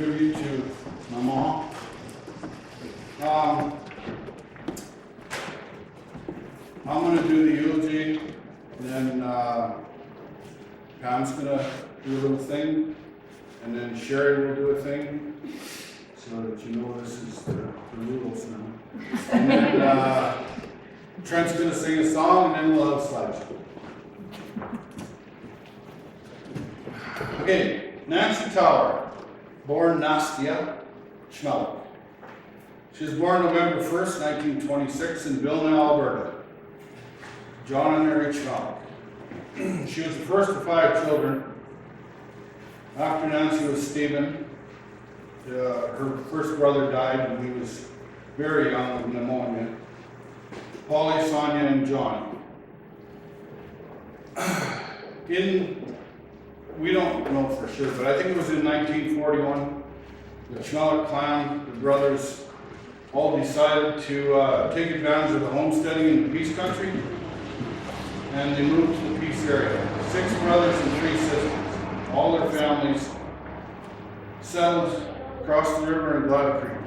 tribute to my mom. I'm going to do the eulogy, and then Pam's going to do a little thing, and then Sherry will do a thing, so that you know this is the rules now. And then Trent's going to sing a song, and then we'll have slideshow. Okay, Nancy Tower, born Nastia Schmelik. She was born November 1st, 1926 in Vilna, Alberta. John and Mary Schmelik. She was the first of 5 children. After Nancy was Stephen. Her first brother died when he was very young with pneumonia. Polly, Sonia, and John. We don't know for sure, but I think it was in 1941, the Schmelik clan, the brothers, all decided to take advantage of the homesteading in the Peace Country, and they moved to the Peace area. 6 brothers and 3 sisters, all their families settled across the river in Gladys Creek,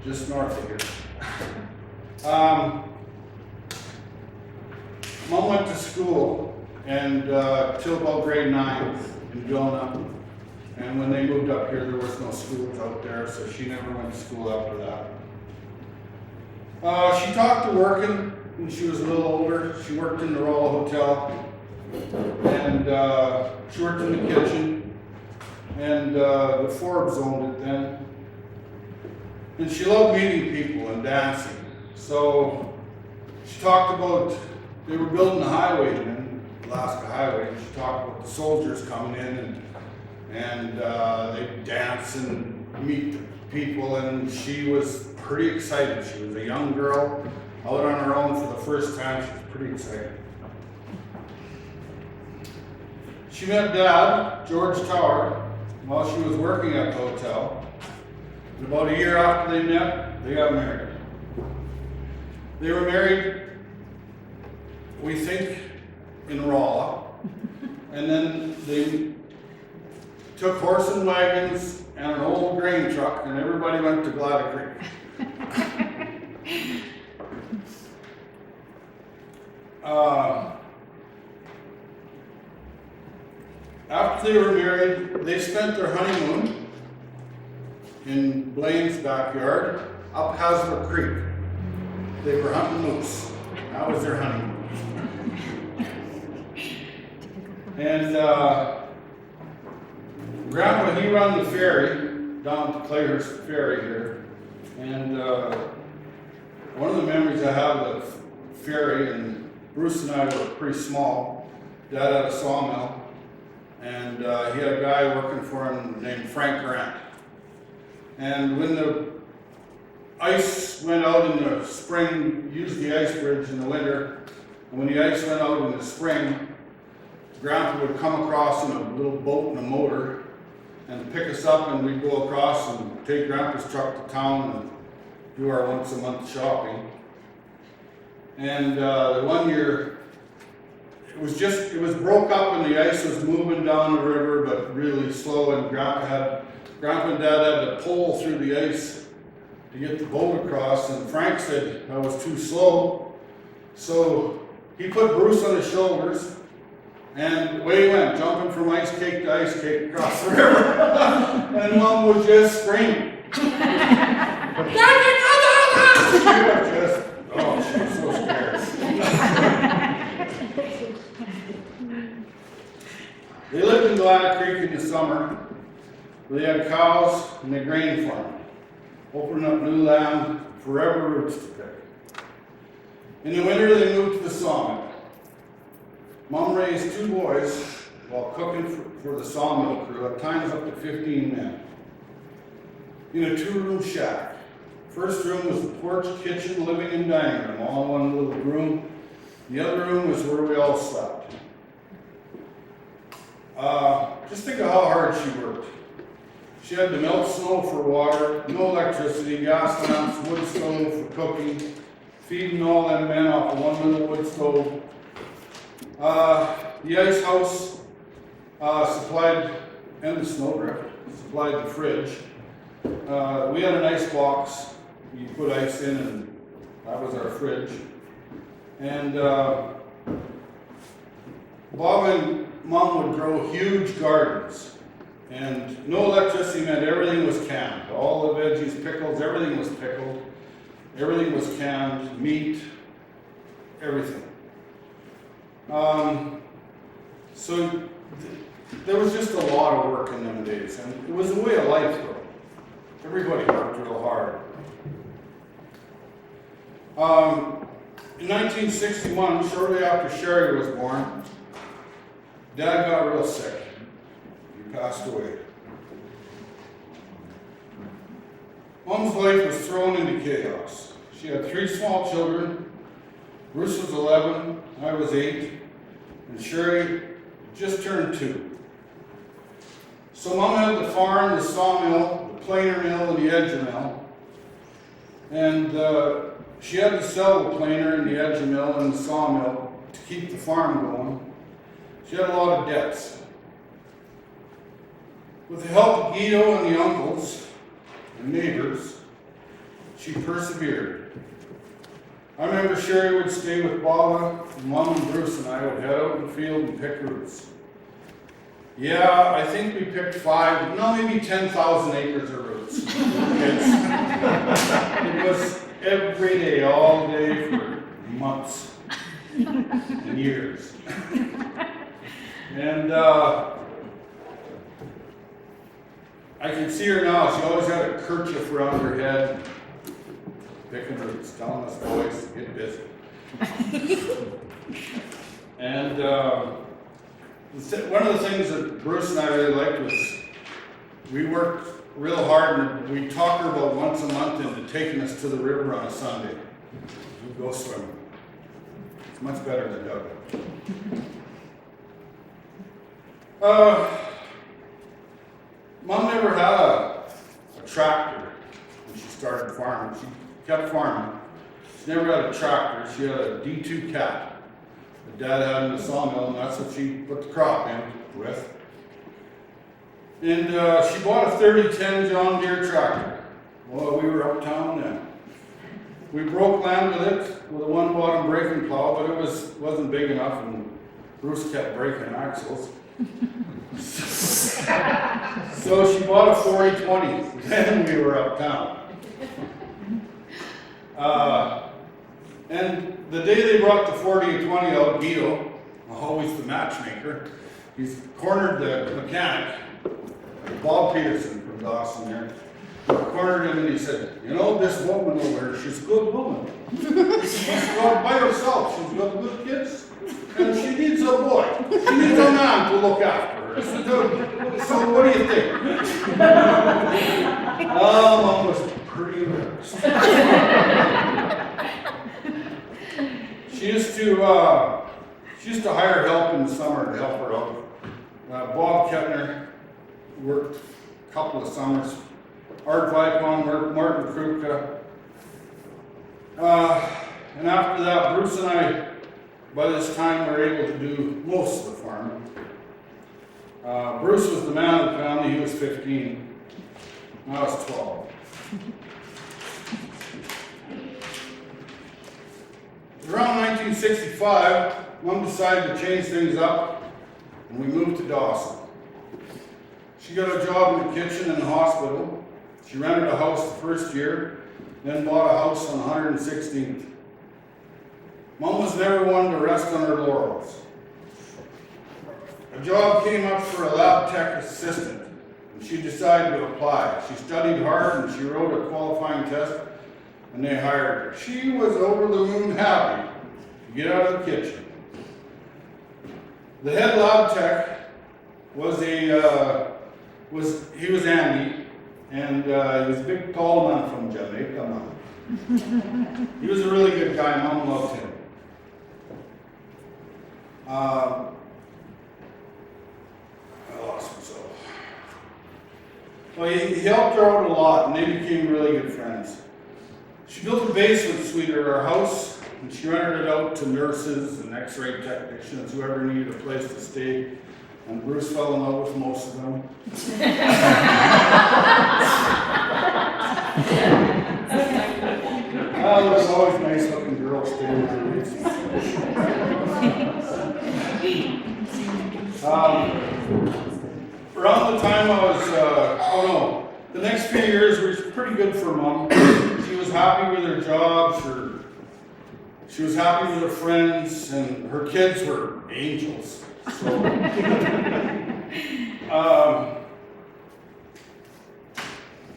just north of here. Mom went to school and till about grade 9 in Vilna, and when they moved up here there was no schools out there, so she never went to school after that. She talked to working when she was a little older. She worked in the Royal Hotel, and she worked in the kitchen, and the Forbes owned it then. And she loved meeting people and dancing. So she talked about, they were building a highway then, Alaska Highway, and she talked about the soldiers coming in, and they'd dance and meet the people, and she was pretty excited. She was a young girl out on her own for the first time. She was pretty excited. She met Dad, George Tower, while she was working at the hotel. And about a year after they met, they got married. They were married, we think, in Rolla, and then they took horse and wagons and an old grain truck, and everybody went to Gladys Creek. After they were married, they spent their honeymoon in Blaine's backyard up Hasler Creek. They were hunting moose. That was their honeymoon. And Grandpa, he ran the ferry down to Clayhurst Ferry here. And one of the memories I have of the ferry, and Bruce and I were pretty small. Dad had a sawmill, and he had a guy working for him named Frank Grant. And when the ice went out in the spring, used the ice bridge in the winter, and when the ice went out in the spring, Grandpa would come across in a little boat and a motor and pick us up, and we'd go across and take Grandpa's truck to town and do our once a month shopping. And the one year, it was broke up and the ice was moving down the river, but really slow, and Grandpa and Dad had to pole through the ice to get the boat across, and Frank said I was too slow, so he put Bruce on his shoulders, and away he went, jumping from ice cake to ice cake across the river. And Mom was just screaming. She was she was so scared. They lived in Gladys Creek in the summer. They had cows and a grain farm, opening up new land, forever roots to pick. In the winter, they moved to the sawmill. Mom raised 2 boys while cooking for the sawmill crew, at times up to 15 men, in a 2-room shack. First room was the porch, kitchen, living, and dining room, all in one little room. The other room was where we all slept. Just think of how hard she worked. She had to melt snow for water, no electricity, gas lamps, wood stove for cooking, feeding all them men off of one little wood stove. The ice house supplied and the snowdrift, supplied the fridge. We had an ice box. You put ice in, and that was our fridge. And Bob and Mom would grow huge gardens. And no electricity meant everything was canned. All the veggies, pickles, everything was pickled. Everything was canned, meat, everything. So there was just a lot of work in them days. And it was a way of life, though. Everybody worked real hard. In 1961, shortly after Sherry was born, Dad got real sick. He passed away. Mom's life was thrown into chaos. She had 3 small children. Bruce was 11, I was 8, and Sherry just turned 2. So Mom had the farm, the sawmill, the planer mill, and the edger mill. And she had to sell the planer and the edger mill and the sawmill to keep the farm going. She had a lot of debts. With the help of Guido and the uncles and neighbors, she persevered. I remember Sherry would stay with Baba, and Mom and Bruce and I would head out in the field and pick roots. Yeah, I think we picked 5, no, maybe 10,000 acres of roots. It was every day, all day for months and years. And I can see her now. She always had a kerchief around her head, picking roots, telling us boys to get busy. And one of the things that Bruce and I really liked was we worked real hard, and we talked her about once a month into taking us to the river on a Sunday. We'd go swimming. It's much better than Dublin. Mom never had a tractor when she started farming. She kept farming. She never had a tractor. She had a D2 cat that Dad had in the sawmill, and that's what she put the crop in with. And she bought a 3010 John Deere tractor. Well, we were uptown then. We broke land with it with a 1-bottom breaking plow, but it wasn't big enough, and Bruce kept breaking axles. So she bought a 4020. Then we were uptown. And the day they brought the 4020 out, Guido, always the matchmaker, he's cornered the mechanic, Bob Peterson from Dawson there, cornered him and he said, you know, this woman over here, she's a good woman. She's got by herself, she's got good kids, and she needs a boy. She needs a man to look after her. So what do you think? Mom was pretty embarrassed. She used to hire help in the summer to help her out. Bob Kettner worked a couple of summers. Art Vipon worked, Martin Krupka. And after that, Bruce and I, by this time, were able to do most of the farming. Bruce was the man of the family. He was 15. I was 12. Around 1965, Mom decided to change things up, and we moved to Dawson. She got a job in the kitchen in the hospital. She rented a house the first year, then bought a house on 116th. Mom was never one to rest on her laurels. A job came up for a lab tech assistant, and she decided to apply. She studied hard, and she wrote a qualifying test, and they hired her. She was over the moon happy to get out of the kitchen. The head lab tech was Andy, and he was a big, tall man from Jamaica. He was a really good guy. Mom loved him. I lost myself. Well, he helped her out a lot, and they became really good friends. She built a basement suite at our house, and she rented it out to nurses and x-ray technicians, whoever needed a place to stay. and Bruce fell in love with most of them. There was always nice looking girls staying with me. Around the time I was, the next few years were pretty good for Mom. She was happy with her job, she was happy with her friends, and her kids were angels. So,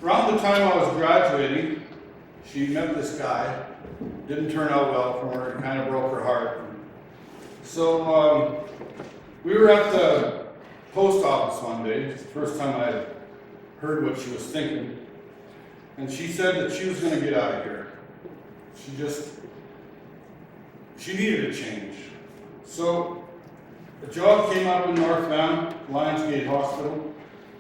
around the time I was graduating, she met this guy. Didn't turn out well for her. It kind of broke her heart. So we were at the post office one day. It's the first time I had heard what she was thinking. And she said that she was going to get out of here. She needed a change. So a job came up in North Van, Lionsgate Hospital.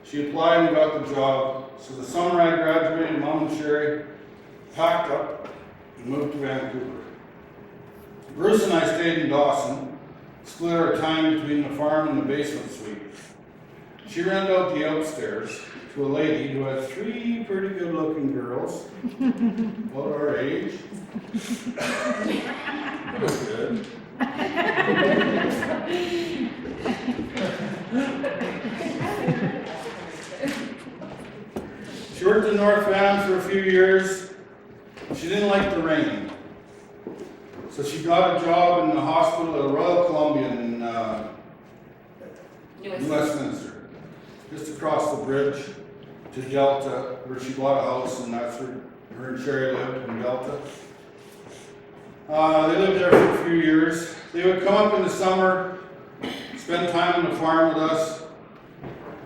She applied and got the job. So the summer I graduated, Mom and Sherry packed up and moved to Vancouver. Bruce and I stayed in Dawson, split our time between the farm and the basement suite. She rented out the upstairs to a lady who had 3 pretty good-looking girls, about our age. It was good. She worked in North Van for a few years. She didn't like the rain. So she got a job in the hospital at Royal Columbian in New Westminster, just across the bridge to Delta, where she bought a house, and that's where her and Sherry lived, in Delta. They lived there for a few years. They would come up in the summer, spend time on the farm with us.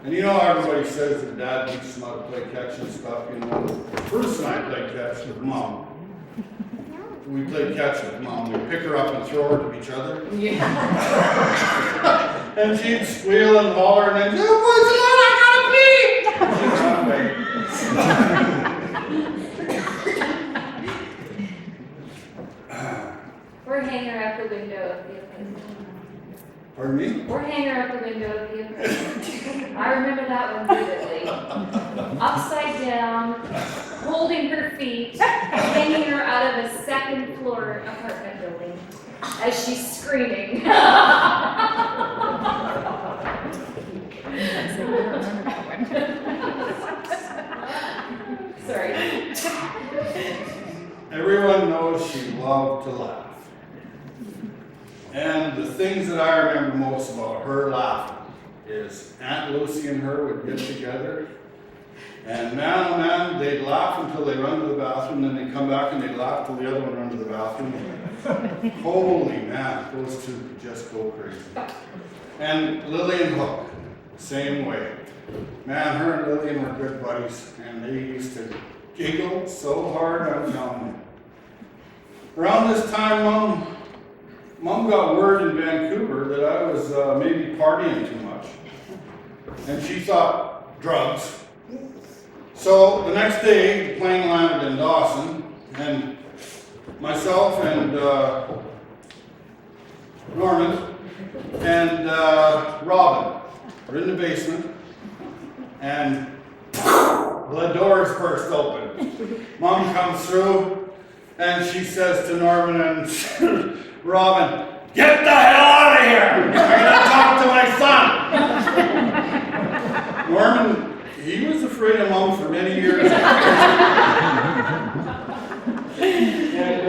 And you know how everybody says that Dad teaches them how to play catch and stuff, you know. Bruce and I played catch with Mom. We played catch with Mom. We'd pick her up and throw her to each other. Yeah. And she'd squeal and holler and then, "What's the matter? I gotta pee!" Or hang her out the window of the apartment. Pardon me? Or hang her out the window of the apartment. I remember that one vividly. Upside down, holding her feet, hanging her out of a second floor apartment building as she's screaming. Sorry. Everyone knows she loved to laugh. And the things that I remember most about her laughing is Aunt Lucy and her would get together, and man, oh man, they'd laugh until they run to the bathroom, then they'd come back and they'd laugh till the other one run to the bathroom. Holy man, those two could just go crazy. And Lillian Hook, same way. Man, her and Lillian were good buddies, and they used to giggle so hard, I'm telling you. Around this time, Mom got word in Vancouver that I was maybe partying too much. And she thought, drugs. So the next day, the plane landed in Dawson, and myself and Norman and Robin were in the basement, and the doors burst open. Mom comes through, and she says to Norman and Robin, "Get the hell out of here! I gotta talk to my son!" Norman, he was afraid of Mom for many years. And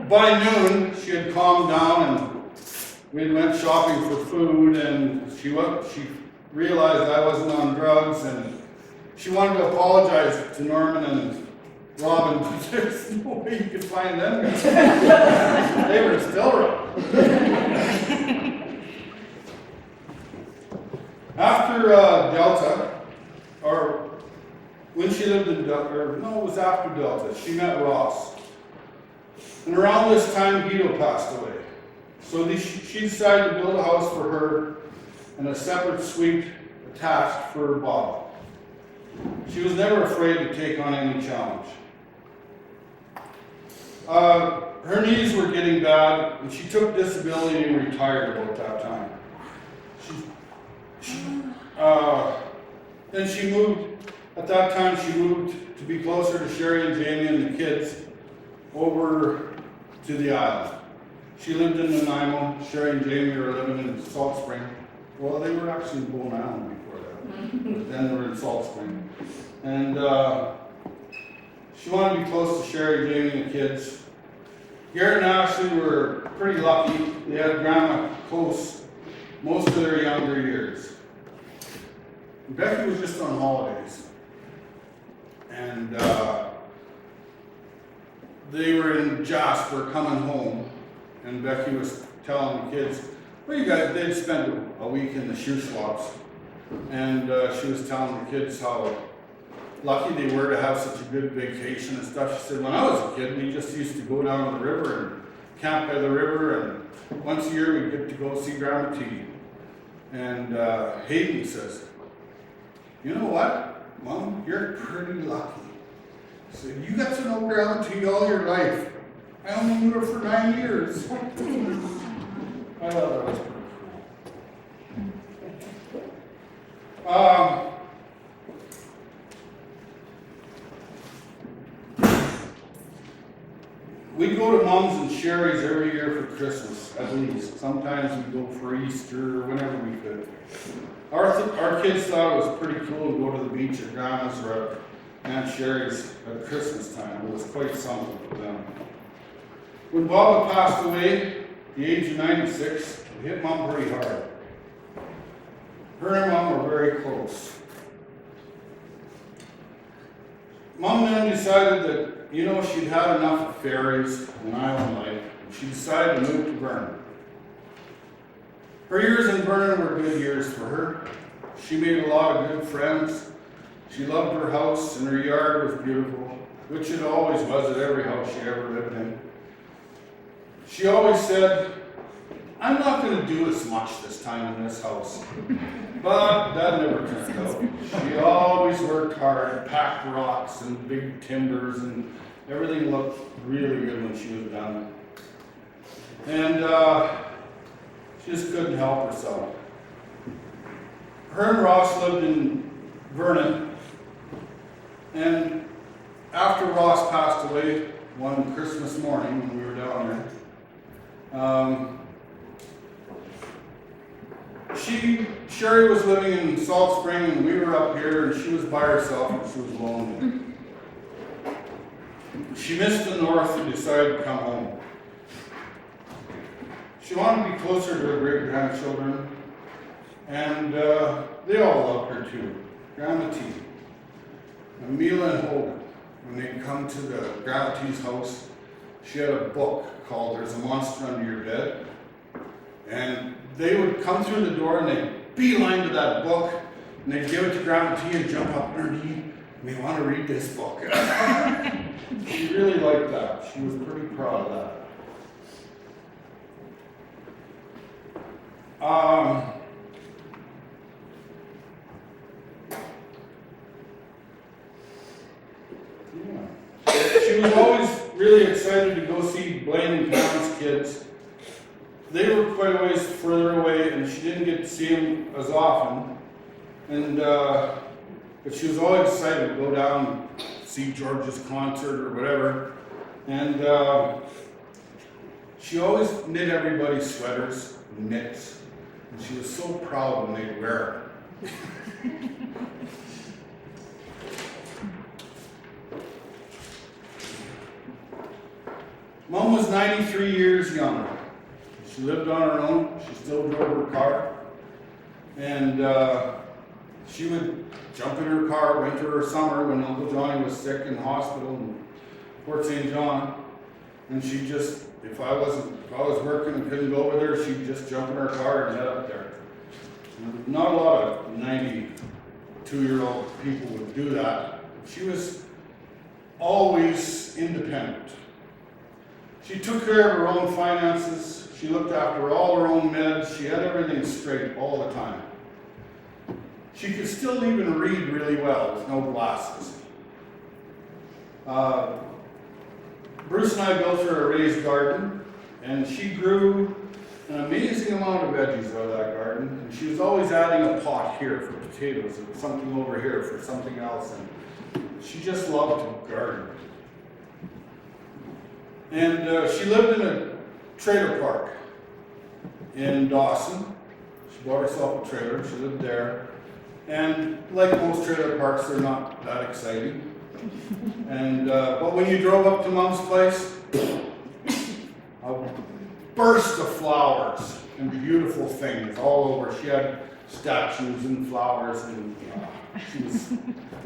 by noon, she had calmed down, and we went shopping for food, and she realized I wasn't on drugs, and she wanted to apologize to Norman and Robin, but there's no way you could find them. They were still around. After Delta, or when she lived in Delta, or no, it was after Delta, she met Ross. And around this time, Guido passed away. So she decided to build a house for her and a separate suite attached for Bob. She was never afraid to take on any challenge. Her knees were getting bad, and she took disability and retired about that time. Then she moved, at that time she moved to be closer to Sherry and Jamie and the kids over to the island. She lived in Nanaimo, Sherry and Jamie were living in Salt Spring. Well, they were actually in Bowen Island before that, but then they were in Salt Spring. And she wanted to be close to Sherry, Jamie, and the kids. Garrett and Ashley were pretty lucky. They had grandma close most of their younger years. Becky was just on holidays. And they were in Jasper coming home. And Becky was telling the kids, well, you guys did spend a week in the shoe shops. And she was telling the kids how lucky they were to have such a good vacation and stuff. She said, when I was a kid, we just used to go down to the river and camp by the river, and once a year we'd get to go see Grandma T. And Hayden says, you know what, Mom, you're pretty lucky. He said, you got to know Grandma T all your life. I only knew her for 9 years. I thought that was pretty cool. We go to Mom's and Sherry's every year for Christmas, at least. Sometimes we go for Easter or whenever we could. Our kids thought it was pretty cool to go to the beach at Grandma's or at Aunt Sherry's at Christmas time. It was quite something for them. When Baba passed away, at the age of 96, it hit Mom pretty hard. Her and Mom were very close. Mom then decided that, you know, she'd had enough of ferries and island life, and she decided to move to Vernon. Her years in Vernon were good years for her. She made a lot of good friends. She loved her house, and her yard was beautiful, which it always was at every house she ever lived in. She always said, I'm not going to do as much this time in this house. But that never turned out. She always worked hard, packed rocks and big timbers, and everything looked really good when she was done. And she just couldn't help herself. Her and Ross lived in Vernon, and after Ross passed away one Christmas morning when we were down there, Sherry was living in Salt Spring and we were up here, and she was by herself and she was lonely. She missed the north and decided to come home. She wanted to be closer to her great-grandchildren, and they all loved her too. Grandma T, Amelia and Holden, when they'd come to the Grandma T's house, she had a book called There's a Monster Under Your Bed. And they would come through the door and they'd beeline to that book, and they'd give it to Grandma T and jump up on her knee, and they want to read this book. She really liked that. She was pretty proud of that. She was always really excited to go see Blaine and Pam's kids. They were quite a ways further away, and she didn't get to see them as often. And but she was always excited to go down and see George's concert or whatever. And she always knit everybody's sweaters and mitts, and she was so proud when they'd wear them. Mom was 93 years young. She lived on her own. She still drove her car. And she would jump in her car winter or summer when Uncle Johnny was sick in the hospital in Port St. John. And she just, if I was working and couldn't go with her, she'd just jump in her car and head up there. And not a lot of 92-year-old people would do that. She was always independent. She took care of her own finances. She looked after all her own meds. She had everything straight all the time. She could still even read really well with no glasses. Bruce and I built her a raised garden, and she grew an amazing amount of veggies out of that garden, and she was always adding a pot here for potatoes and something over here for something else, and she just loved to garden. And she lived in a trailer park in Dawson. She bought herself a trailer, she lived there, and like most trailer parks, they're not that exciting. And but when you drove up to Mom's place, a burst of flowers and beautiful things all over. She had statues and flowers, and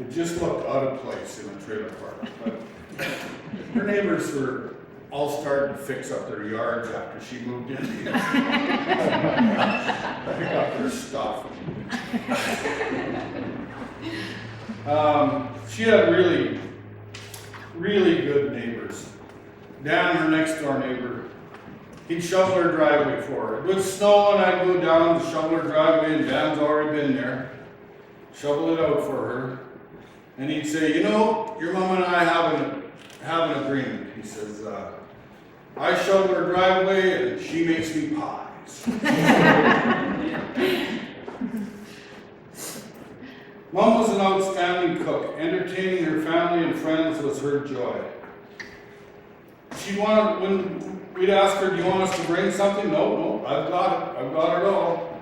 it just looked out of place in a trailer park. But her neighbors were all starting to fix up their yards after she moved in. Pick up their stuff. She had really, really good neighbors. Dan, her next door neighbor, he'd shovel her driveway for her. It would snow and I'd go down to shovel her driveway, and Dan's already been there. Shovel it out for her. And he'd say, you know, your mom and I have an agreement. He says, I shovel her driveway and she makes me pies. Mom was an outstanding cook. Entertaining her family and friends was her joy. When we'd ask her, do you want us to bring something? No, I've got it all.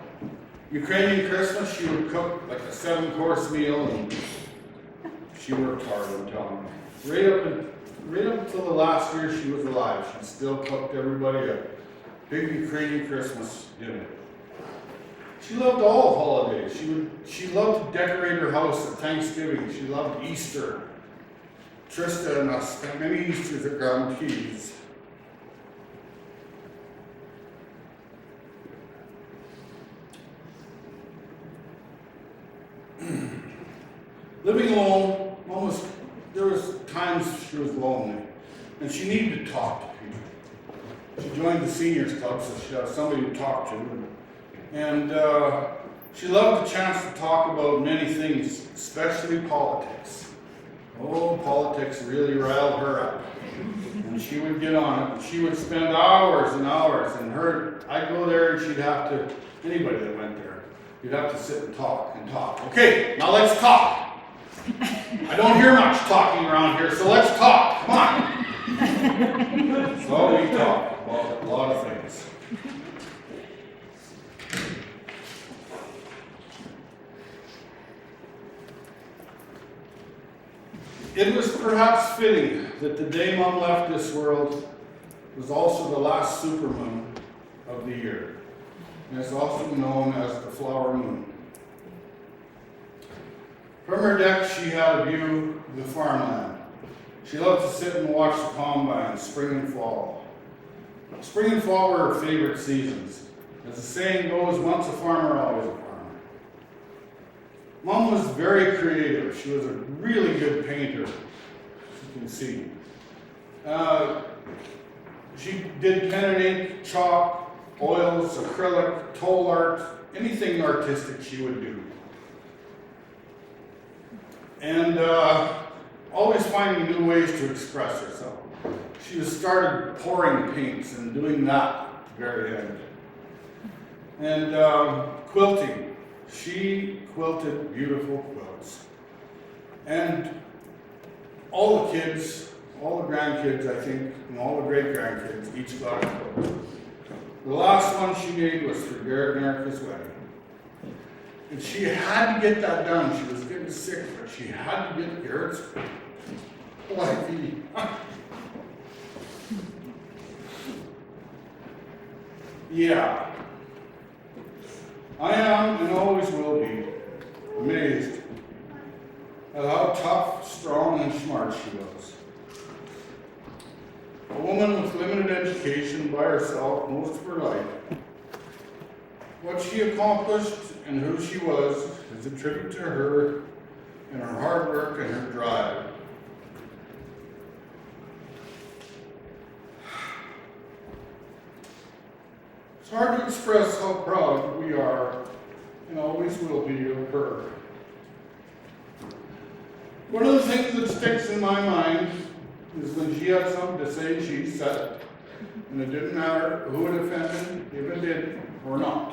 Ukrainian Christmas, she would cook like a 7-course meal, and she worked hard, I'm telling you. Right up until the last year she was alive, she still cooked everybody a big Ukrainian Christmas dinner. She loved all holidays. She loved to decorate her house at Thanksgiving. She loved Easter. Trista and us spent many Easters at Grand Keys. Living alone, there was times she was lonely, and she needed to talk to people. She joined the seniors club so she'd have somebody to talk to, and she loved the chance to talk about many things, especially politics. Oh, politics really riled her up, and she would get on it. And she would spend hours and hours, and I'd go there, and she'd have to, anybody that went there, you'd have to sit and talk and talk. Okay, now let's talk. I don't hear much talking around here, so let's talk. Come on. So we talk about a lot of things. It was perhaps fitting that the day Mom left this world was also the last supermoon of the year, and it's also known as the flower moon. From her deck, she had a view of the farmland. She loved to sit and watch the combine, spring and fall. Spring and fall were her favorite seasons. As the saying goes, once a farmer, always a farmer. Mom was very creative. She was a really good painter, as you can see. She did pen and ink, chalk, oils, acrylic, toll art, anything artistic she would do. And always finding new ways to express herself. She just started pouring paints and doing that very end. And quilting. She quilted beautiful quilts. And all the kids, all the grandkids, I think, and all the great-grandkids each got a quilt. The last one she made was for Garrett and Erica's wedding. And she had to get that done. She was getting sick, but she had to get Garrett's wifey. Yeah. I am, and always will be, amazed at how tough, strong, and smart she was. A woman with limited education by herself most of her life. What she accomplished and who she was is a tribute to her and her hard work and her drive. It's hard to express how proud we are and always will be of her. One of the things that sticks in my mind is when she had something to say, she said it. and it didn't matter who it offended, if it did or not.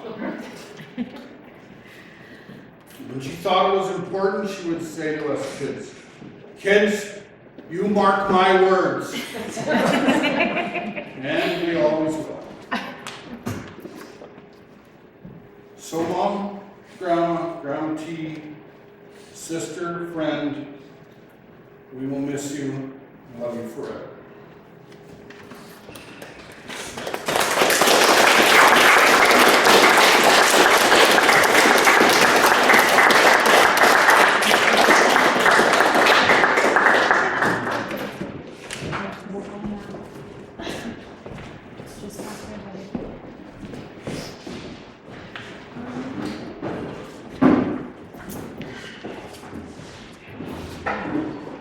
When she thought it was important, she would say to us kids, "Kids, you mark my words." And we always will. So Mom, Grandma T, sister, friend, we will miss you and love you forever.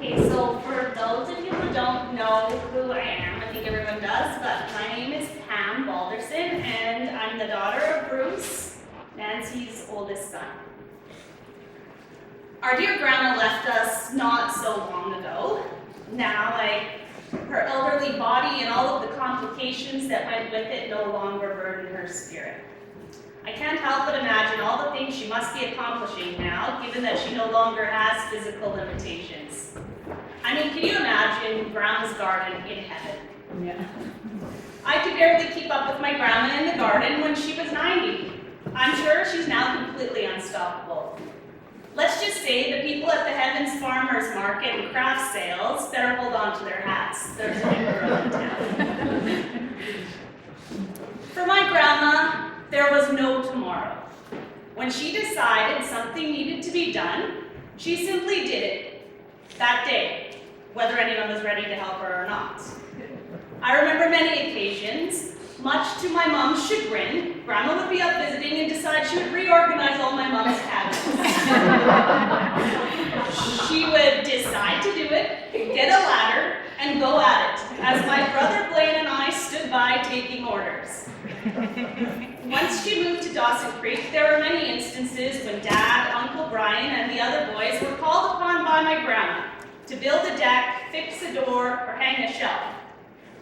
Okay, so for those of you who don't know who I am, I think everyone does, but my name is Pam Balderson, and I'm the daughter of Bruce, Nancy's oldest son. Our dear grandma left us not so long ago. Now, her elderly body and all of the complications that went with it no longer burden her spirit. I can't help but imagine all the things she must be accomplishing now, given that she no longer has physical limitations. I mean, can you imagine Grandma's garden in heaven? Yeah. I could barely keep up with my grandma in the garden when she was 90. I'm sure she's now completely unstoppable. Let's just say the people at the Heavens Farmers Market and craft sales better hold on to their hats. There's a new girl in town. For my grandma, there was no tomorrow. When she decided something needed to be done, she simply did it that day, whether anyone was ready to help her or not. I remember many occasions, much to my mom's chagrin, Grandma would be up visiting and decide she would reorganize all my mom's cabinets. She would decide to do it, get a ladder, and go at it, as my brother Blaine and I stood by taking orders. Once she moved to Dawson Creek, there were many instances when Dad, Uncle Brian, and the other boys were called upon by my grandma to build a deck, fix a door, or hang a shelf.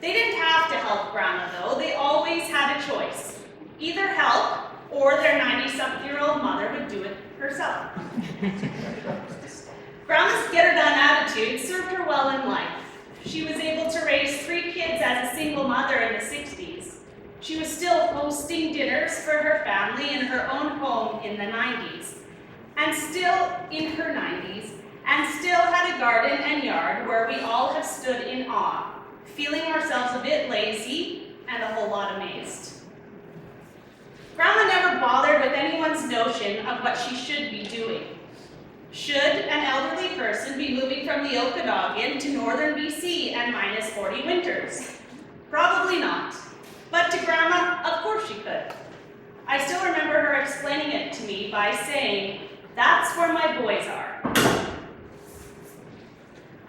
They didn't have to help Grandma, though. They always had a choice. Either help, or their 90-something-year-old mother would do it herself. Grandma's get-her-done attitude served her well in life. She was able to raise 3 kids as a single mother in the 60s. She was still hosting dinners for her family in her own home in the 90s, and still in her 90s, and still had a garden and yard where we all have stood in awe, feeling ourselves a bit lazy and a whole lot amazed. Grandma never bothered with anyone's notion of what she should be doing. Should an elderly person be moving from the Okanagan to northern BC and minus 40 winters? Probably not. But to Grandma, of course she could. I still remember her explaining it to me by saying, "That's where my boys are."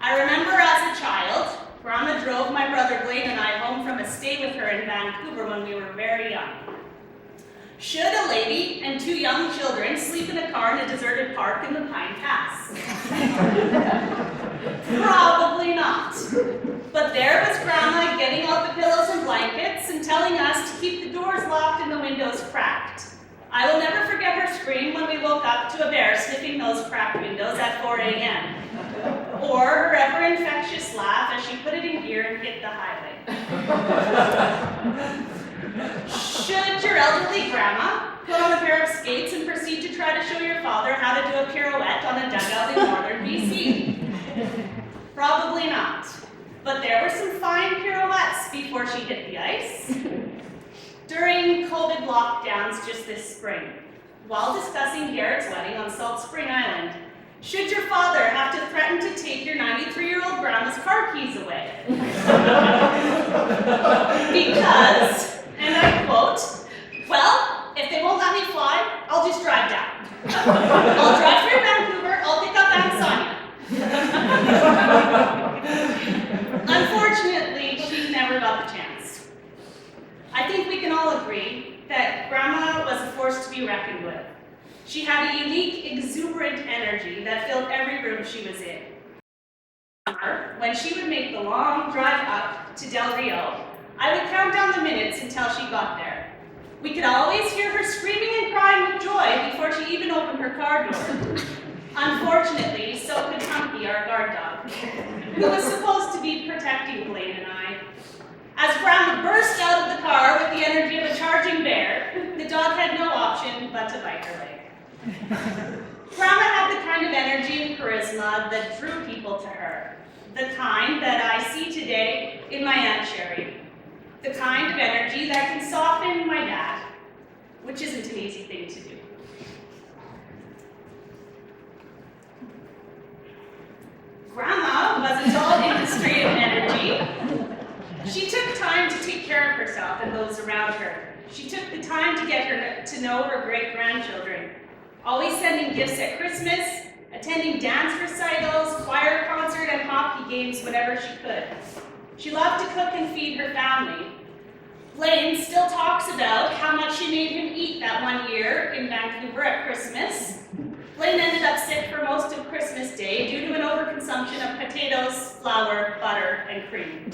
I remember as a child, Grandma drove my brother Blaine and I home from a stay with her in Vancouver when we were very young. Should a lady and 2 young children sleep in a car in a deserted park in the Pine Pass? Probably not. But there was Grandma getting out the pillows and blankets and telling us to keep the doors locked and the windows cracked. I will never forget her scream when we woke up to a bear sniffing those cracked windows at 4 a.m. Or her ever infectious laugh as she put it in gear and hit the highway. Should your elderly grandma put on a pair of skates and proceed to try to show your father how to do a pirouette on a dugout in northern BC? Probably not. But there were some fine pirouettes before she hit the ice. During COVID lockdowns just this spring, while discussing Garrett's wedding on Salt Spring Island, should your father have to threaten to take your 93-year-old grandma's car keys away? Because, and I quote, "Well, if they won't let me fly, I'll just drive down. I'll drive through Vancouver, I'll pick up Aunt Sonia." Unfortunately, she never got the chance. I think we can all agree that Grandma was a force to be reckoned with. She had a unique, exuberant energy that filled every room she was in. When she would make the long drive up to Del Rio, I would count down the minutes until she got there. We could always hear her screaming and crying with joy before she even opened her car door. Unfortunately, so could Humpy, our guard dog, who was supposed to be protecting Blaine and I. As Grandma burst out of the car with the energy of a charging bear, the dog had no option but to bite her leg. Grandma had the kind of energy and charisma that drew people to her, the kind that I see today in my Aunt Sherry, the kind of energy that can soften my dad, which isn't an easy thing to do. Grandma wasn't all industry and energy. She took time to take care of herself and those around her. She took the time to get her to know her great-grandchildren, always sending gifts at Christmas, attending dance recitals, choir concert, and hockey games whenever she could. She loved to cook and feed her family. Blaine still talks about how much she made him eat that one year in Vancouver at Christmas. Blaine ended up sick for most of Christmas Day due to an overconsumption of potatoes, flour, butter, and cream.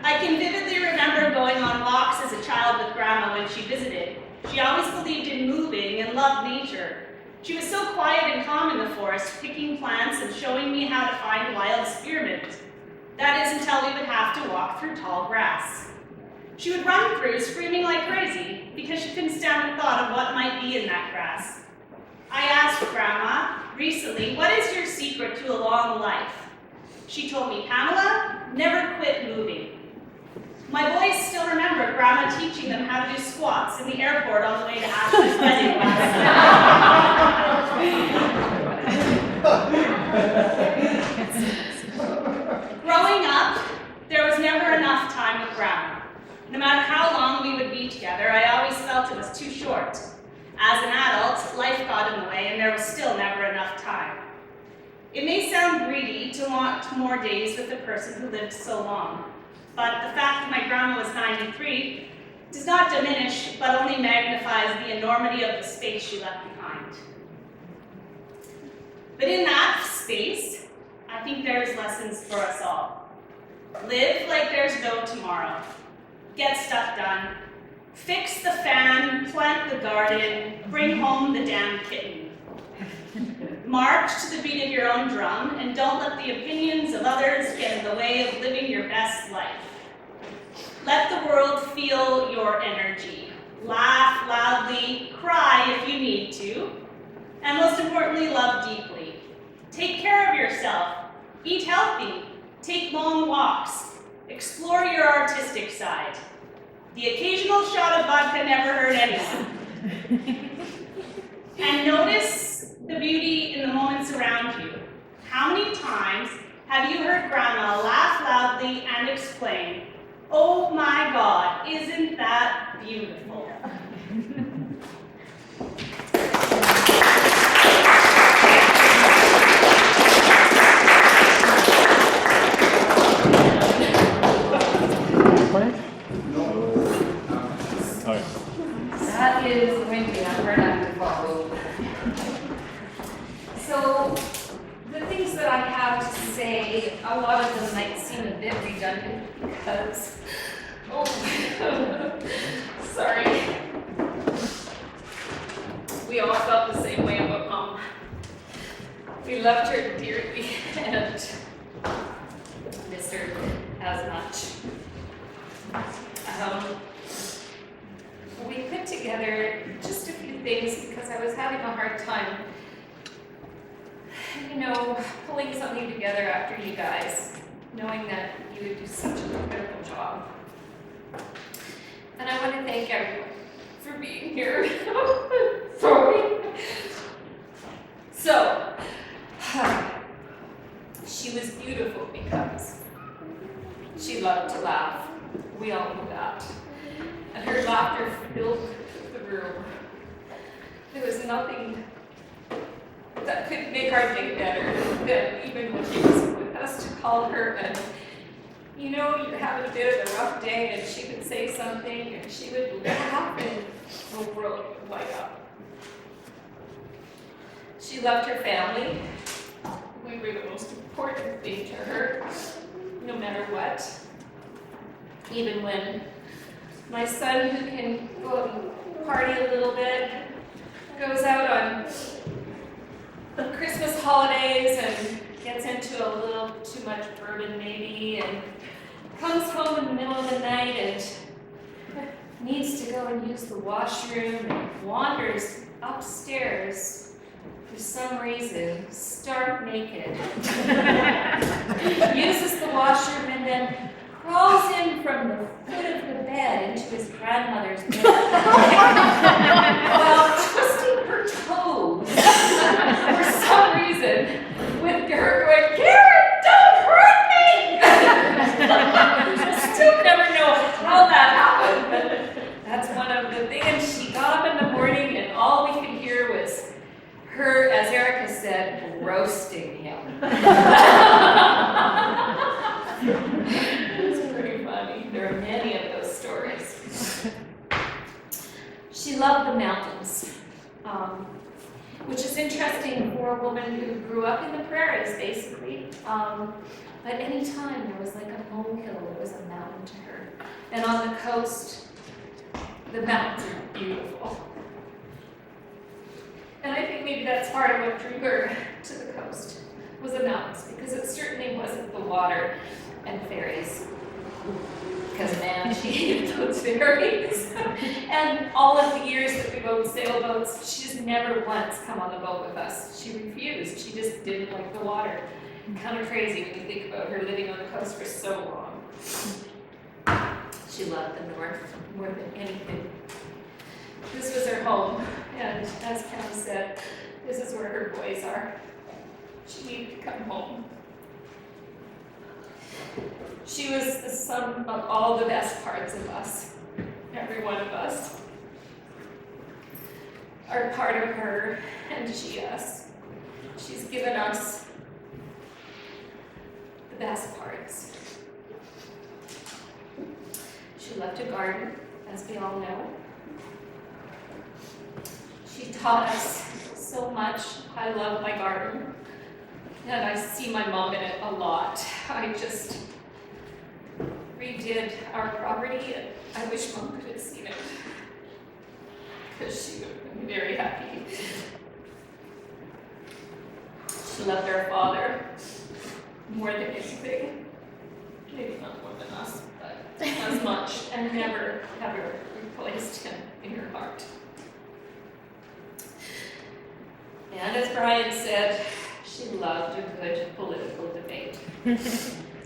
I can vividly remember going on walks as a child with Grandma when she visited. She always believed in moving and loved nature. She was so quiet and calm in the forest, picking plants and showing me how to find wild spearmint. That is until we would have to walk through tall grass. She would run through screaming like crazy because she couldn't stand the thought of what might be in that grass. I asked Grandma recently, what is your secret to a long life? She told me, Pamela, never quit moving. My boys still remember Grandma teaching them how to do squats in the airport on the way to Ashley's wedding last night. Growing up, there was never enough time with Grandma. No matter how long we would be together, I always felt it was too short. As an adult, life got in the way and there was still never enough time. It may sound greedy to want more days with the person who lived so long, but the fact that my grandma was 93 does not diminish, but only magnifies the enormity of the space she left behind. But in that space, I think there's lessons for us all. Live like there's no tomorrow. Get stuff done. Fix the fan, plant the garden, bring home the damn kitten. March to the beat of your own drum, and don't let the opinions of others get in the way of living your best life. Let the world feel your energy. Laugh loudly, cry if you need to, and most importantly, love deeply. Take care of yourself, eat healthy, take long walks, explore your artistic side. The occasional shot of vodka never hurt anyone. And notice the beauty in the moments around you. How many times have you heard Grandma laugh loudly and exclaim, "Oh my God, isn't that beautiful?" That is going to be a hard act to follow. So, the things that I have to say, a lot of them might seem a bit redundant because, sorry. We all felt the same way about Mom. We loved her dearly and missed her as much. We put together just a few things because I was having a hard time, pulling something together after you guys, knowing that you would do such an incredible job. And I want to thank everyone for being here. Sorry. So, she was beautiful because she loved to laugh. We all know that. And her laughter filled the room. There was nothing that could make our day better than even when she was with us to call her and, you're having a bit of a rough day and she would say something and she would laugh and the world would light up. She loved her family. We were the most important thing to her, no matter what. Even when my son, who can go out and party a little bit, goes out on the Christmas holidays and gets into a little too much bourbon maybe, and comes home in the middle of the night and needs to go and use the washroom and wanders upstairs for some reason, stark naked. Uses the washroom and then crawls in from the foot of the bed into his grandmother's bed while twisting her toes for some reason with her going, "Karen, don't hurt me!" I still never know how that happened, but that's one of the things. She got up in the morning and all we could hear was her, as Erica said, roasting him. It's pretty funny. There are many of those stories. She loved the mountains, which is interesting for a woman who grew up in the prairies, basically. But any time there was like a molehill, there was a mountain to her. And on the coast, the mountains are beautiful. And I think maybe that's part of what drew her to the coast, was the mountains, because it certainly wasn't the water and ferries. Because man, she hated those ferries. And all of the years that we rode sailboats, she's never once come on the boat with us. She refused. She just didn't like the water. Kind of crazy when you think about her living on the coast for so long. She loved the north more than anything. This was her home, and as Pam said, this is where her boys are. She needed to come home. She was the sum of all the best parts of us. Every one of us are part of her, and she us. She's given us the best parts. She loved to garden, as we all know. She taught us so much. I love my garden, and I see my mom in it a lot. I just redid our property, and I wish Mom could have seen it, because she would have been very happy. She loved our father more than anything. Maybe not more than us, but as much, and never, ever replaced him in her heart. And as Brian said, she loved a good political debate.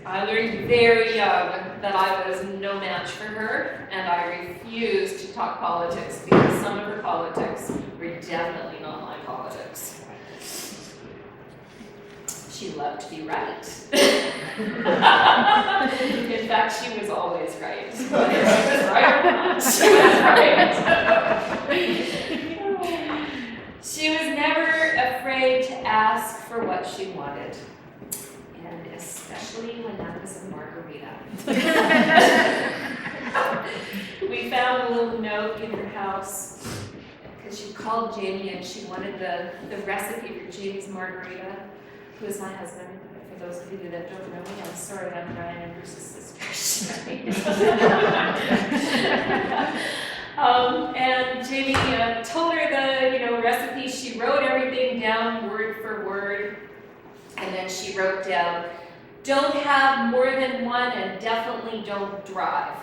I learned very young that I was no match for her, and I refused to talk politics because some of her politics were definitely not my politics. She loved to be right. In fact, she was always right. Whether she was right or not, she was right. She was never afraid to ask for what she wanted, and especially when that was a margarita. We found a little note in her house because she called Jamie and she wanted the recipe for Jamie's margarita, who is my husband. For those of you that don't know me, I'm sorry, I'm Brian and Bruce's sister. And Jamie told her the recipe. She wrote everything down word for word, and then she wrote down, "Don't have more than one, and definitely don't drive."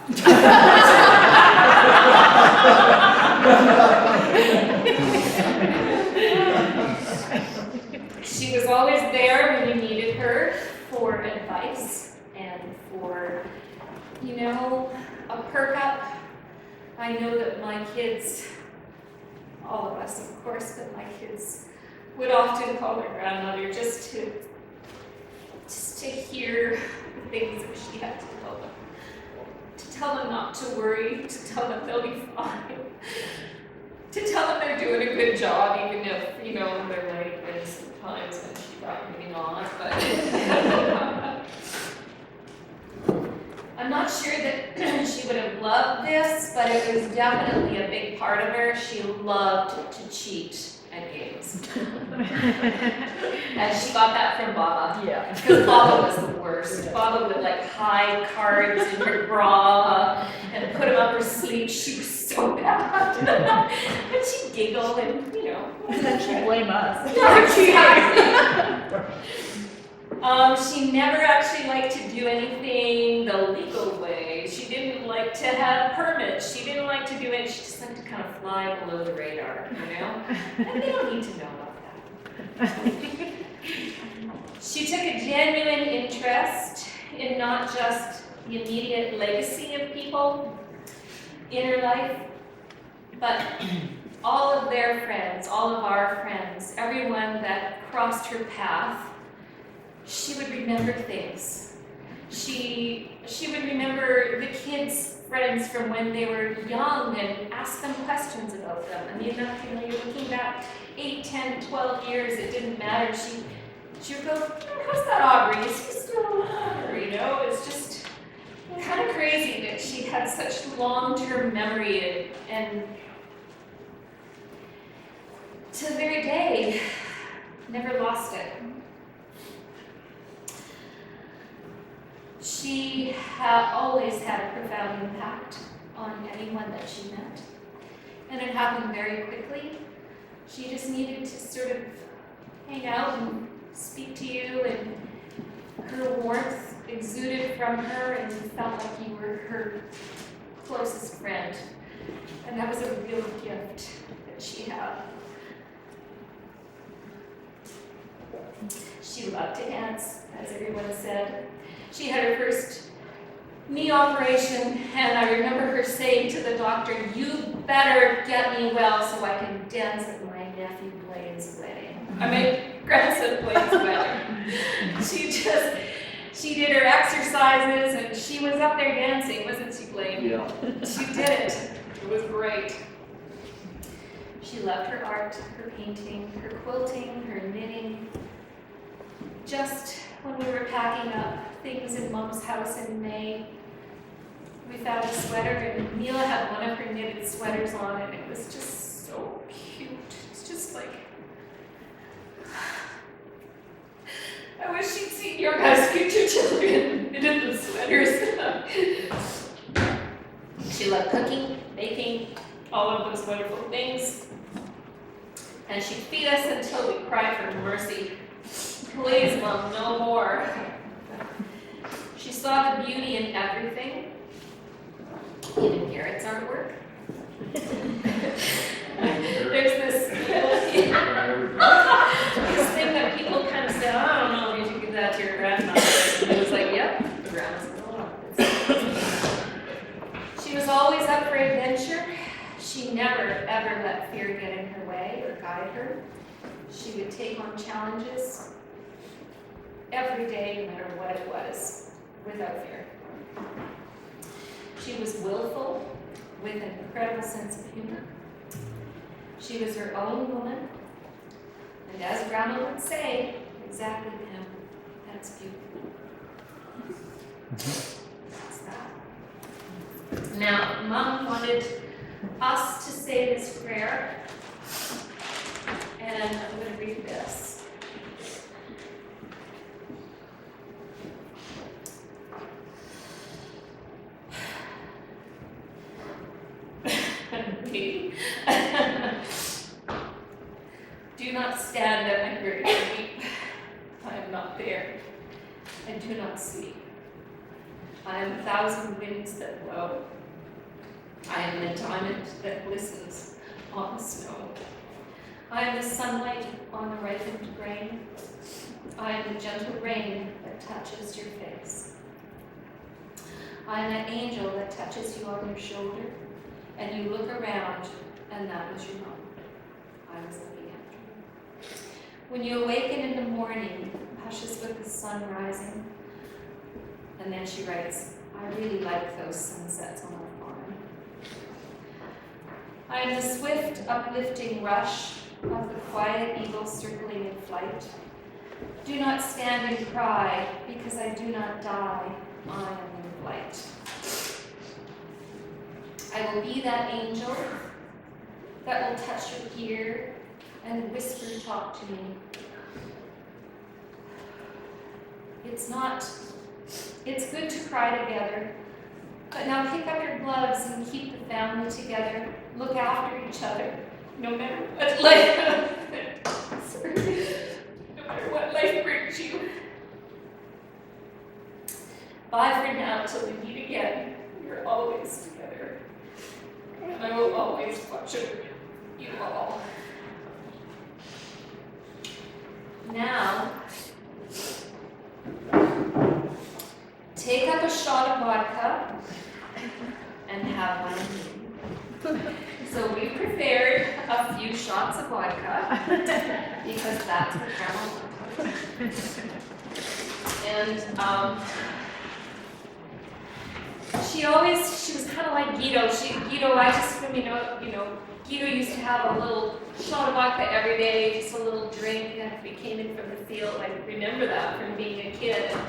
She was always there when you needed her for advice and for, a perk up. I know that my kids, all of us of course, but my kids would often call their grandmother just to hear the things that she had to tell them. To tell them not to worry, to tell them they'll be fine. To tell them they're doing a good job, even if, they're like this sometimes when she thought maybe not, but I'm not sure that she would have loved this, but it was definitely a big part of her. She loved to cheat. and games. And she got that from Baba. Yeah. Because Baba was the worst. Baba would like hide cards in her bra and put them up her sleeve. She was so bad. But she'd giggle and, you know. And then she'd blame us. Exactly. She never actually liked to do anything the legal way. She didn't like to have permits. She didn't like to do it. She just liked to kind of fly below the radar, you know? And they don't need to know about that. She took a genuine interest in not just the immediate legacy of people in her life, but all of their friends, all of our friends, everyone that crossed her path. She would remember things. She would remember the kids' friends from when they were young and ask them questions about them. I mean, you know, you're looking back 8, 10, 12 years, it didn't matter. She would go, how's that Aubrey? Is he still alive? You know, it's just kind of crazy that she had such long-term memory and to the very day, never lost it. She always had a profound impact on anyone that she met. And it happened very quickly. She just needed to sort of hang out and speak to you, and her warmth exuded from her, and you felt like you were her closest friend. And that was a real gift that she had. She loved to dance, as everyone said. She had her first knee operation, and I remember her saying to the doctor, "You better get me well so I can dance at my nephew Blaine's wedding." My grandson Blaine's wedding. She did her exercises, and she was up there dancing, wasn't she, Blaine? Yeah. She did it. It was great. She loved her art, her painting, her quilting, her knitting. Just when we were packing up things in Mom's house in May, we found a sweater, and Mila had one of her knitted sweaters on, and it was just so cute. It's just like, I wish she'd seen your guys' future children knitted the sweaters. She loved cooking, baking, all of those wonderful things. And she'd feed us until we cried for mercy. Please, Mom, no more. She saw the beauty in everything, even Garrett's artwork. There's this thing that people kind of say, I don't know, you should give that to your grandmother. And it was like, yep, the grandma's going on. She was always up for adventure. She never, ever let fear get in her way or guide her. She would take on challenges every day, no matter what it was, without fear. She was willful, with an incredible sense of humor. She was her own woman, and as Grandma would say, exactly, Pam, that's beautiful. That's that. Now, Mom wanted us to say this prayer, and I'm going to read this. Do not stand at my grave and weep. I am not there. I do not sleep. I am 1,000 winds that blow. I am the diamond that glistens on the snow. I am the sunlight on the ripened grain. I am the gentle rain that touches your face. I am that angel that touches you on your shoulder, and you look around, and that was your mom. I was looking after you. When you awaken in the morning, hushes with the sun rising, and then she writes, I really like those sunsets on our farm. I am the swift, uplifting rush of the quiet eagle circling in flight. Do not stand and cry, because I do not die. I am in flight. I will be that angel that will touch your ear and whisper talk to me. It's good to cry together, but now pick up your gloves and keep the family together. Look after each other, no matter what life, no matter what life brings you. Bye for now till we meet again. We're always together. And I will always watch over you all. Now, take up a shot of vodka and have one of me. So we prepared a few shots of vodka because that's what Grandma wants. And she was kind of like Guido. Guido used to have a little shot of vodka every day, just a little drink after we came in from the field. I remember that from being a kid. And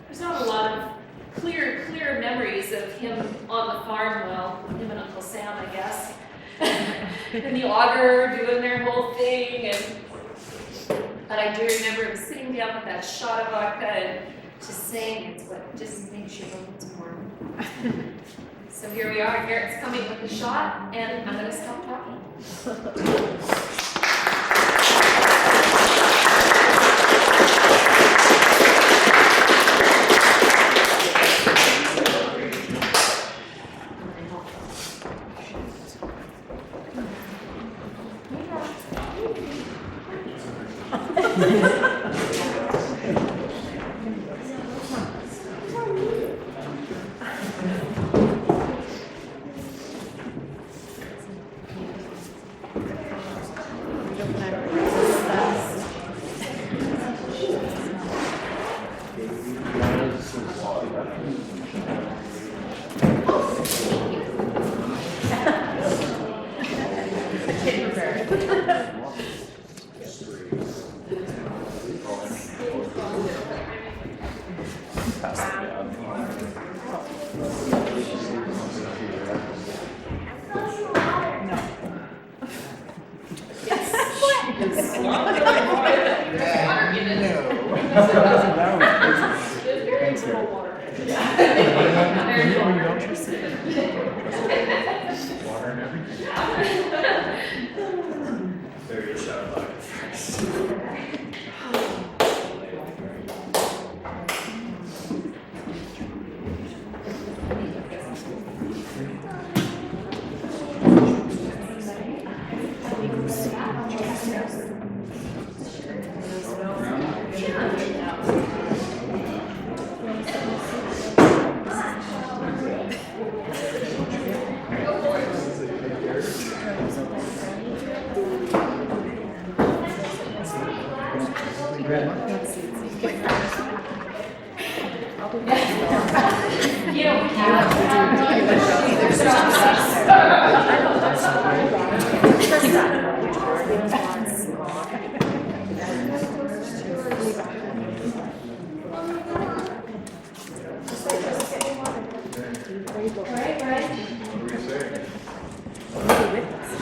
there's not a lot of clear memories of him on the farm, well, him and Uncle Sam, I guess. And the auger doing their whole thing. But I do remember him sitting down with that shot of vodka and just saying it's what just makes your bones warm. So here we are, Garrett's coming with the shot, and I'm going to stop talking.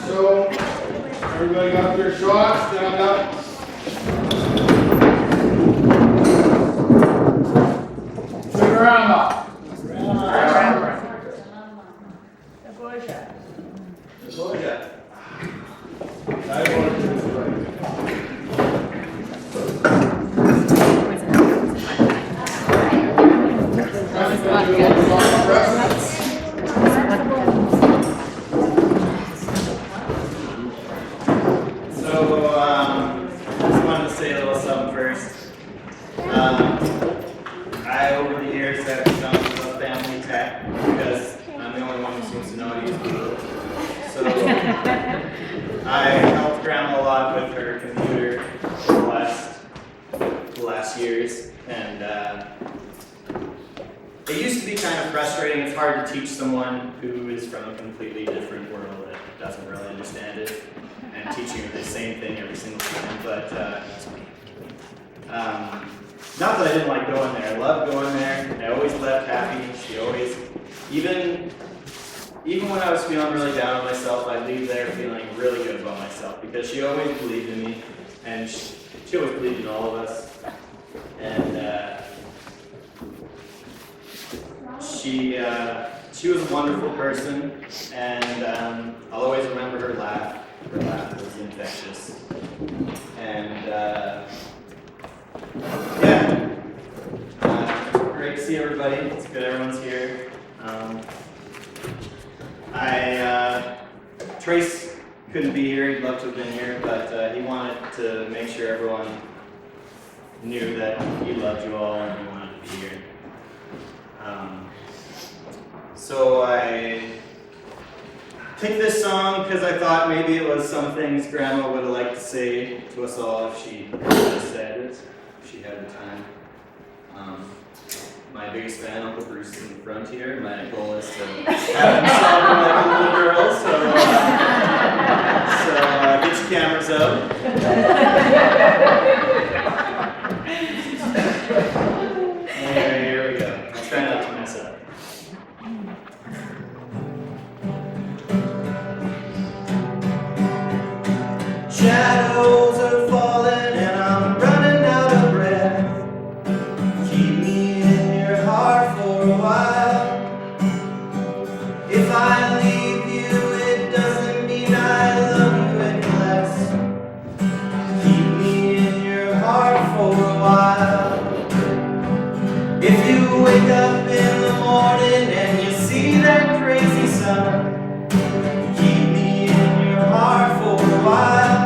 So, everybody got their shots, stand up. Turn around now. I, over the years, have become a family tech because I'm the only one who seems to know how to use Google. So I helped Grandma a lot with her computer for the last years, and it used to be kind of frustrating. It's hard to teach someone who is from a completely different world that doesn't really understand it, and teaching her the same thing every single time. But not that I didn't like going there. I loved going there. I always left happy. She always, even even when I was feeling really down on myself, I'd leave there feeling really good about myself because she always believed in me, and she always believed in all of us. And she was a wonderful person, and I'll always remember her laugh. Her laugh was infectious. And great to see everybody. It's good everyone's here. Trace couldn't be here. He'd love to have been here, but he wanted to make sure everyone knew that he loved you all and he wanted to be here. So I picked this song because I thought maybe it was some things Grandma would have liked to say to us all if she could have said it, if she had the time. My biggest fan, Uncle Bruce, is in the front here. My goal is to have him celebrate like a little girl, so get your cameras out. Anyway, here we go. I'll try not to mess up. Shadows are falling and I'm running out of breath. Keep me in your heart for a while. If I leave you, it doesn't mean I love you any less. Keep me in your heart for a while. If you wake up in the morning and you see that crazy sun, keep me in your heart for a while.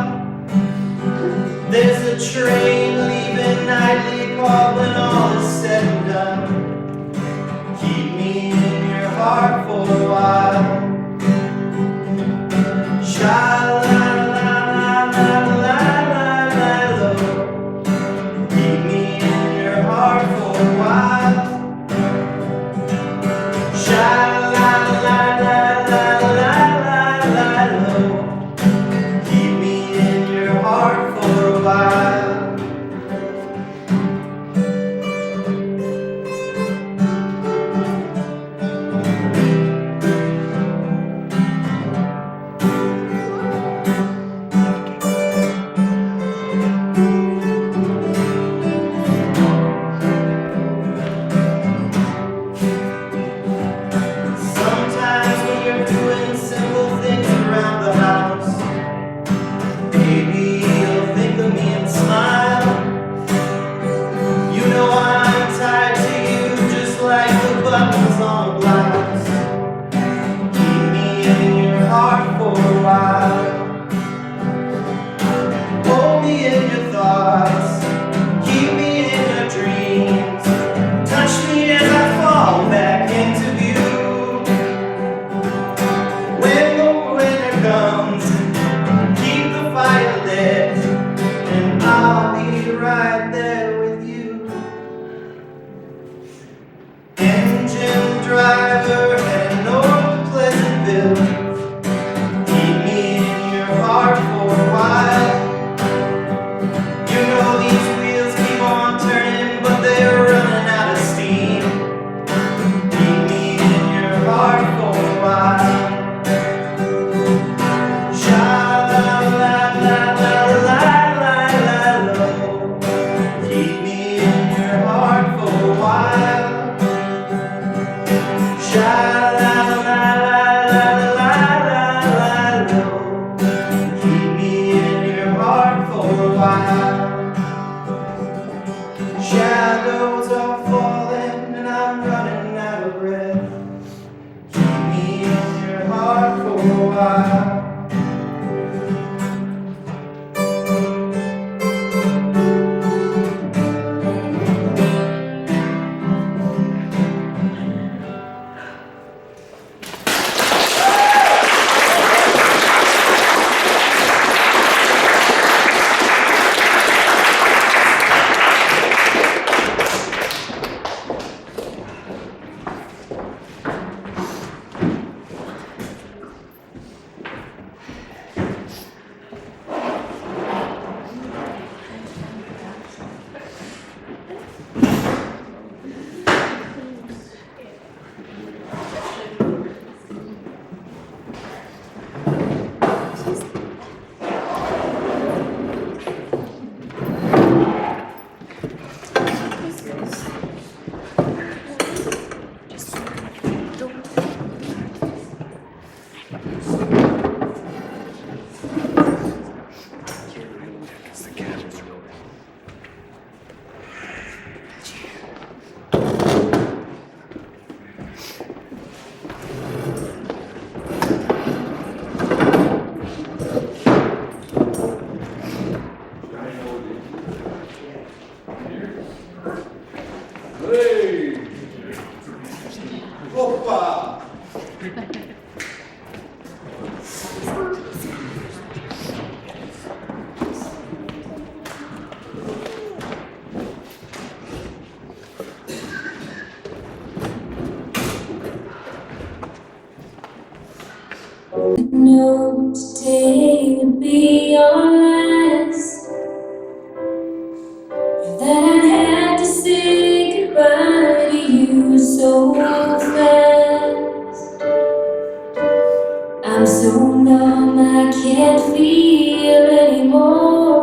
can't feel anymore.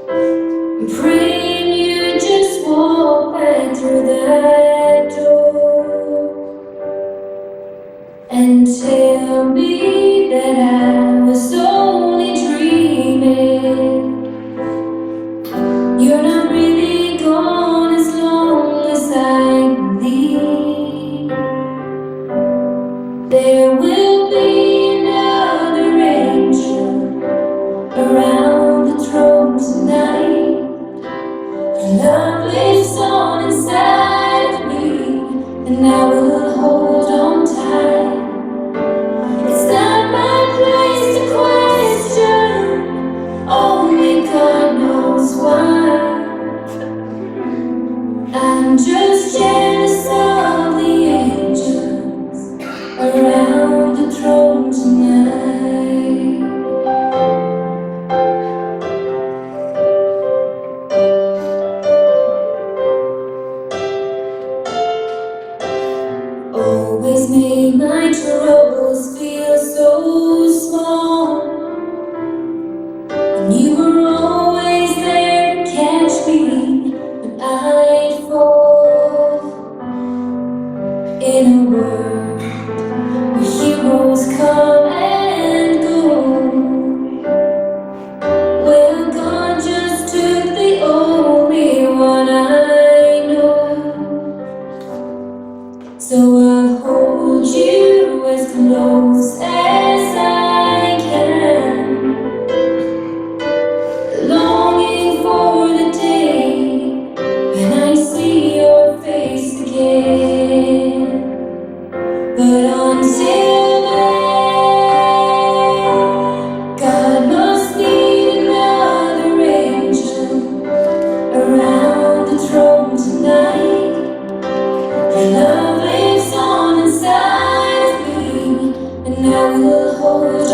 I'm praying you just walk back through that door and tell me that I was only dreaming. You're not really gone as long as I believe. There will be another angel around the throne tonight. Her love lives on inside of me, and I will hold on tight. It's not my place to question, only God knows why. I'm just jealous of the angels around the throne tonight. Always made my troubles feel so small, and you were always there to catch me when I'd fall. In a world where heroes come and go, well, God just took the only one I know. So I'll hold you as close as I can, longing for the day when I see your face again. But until then, God must need another angel around the throne tonight. Your love lives on inside of me, and I will hold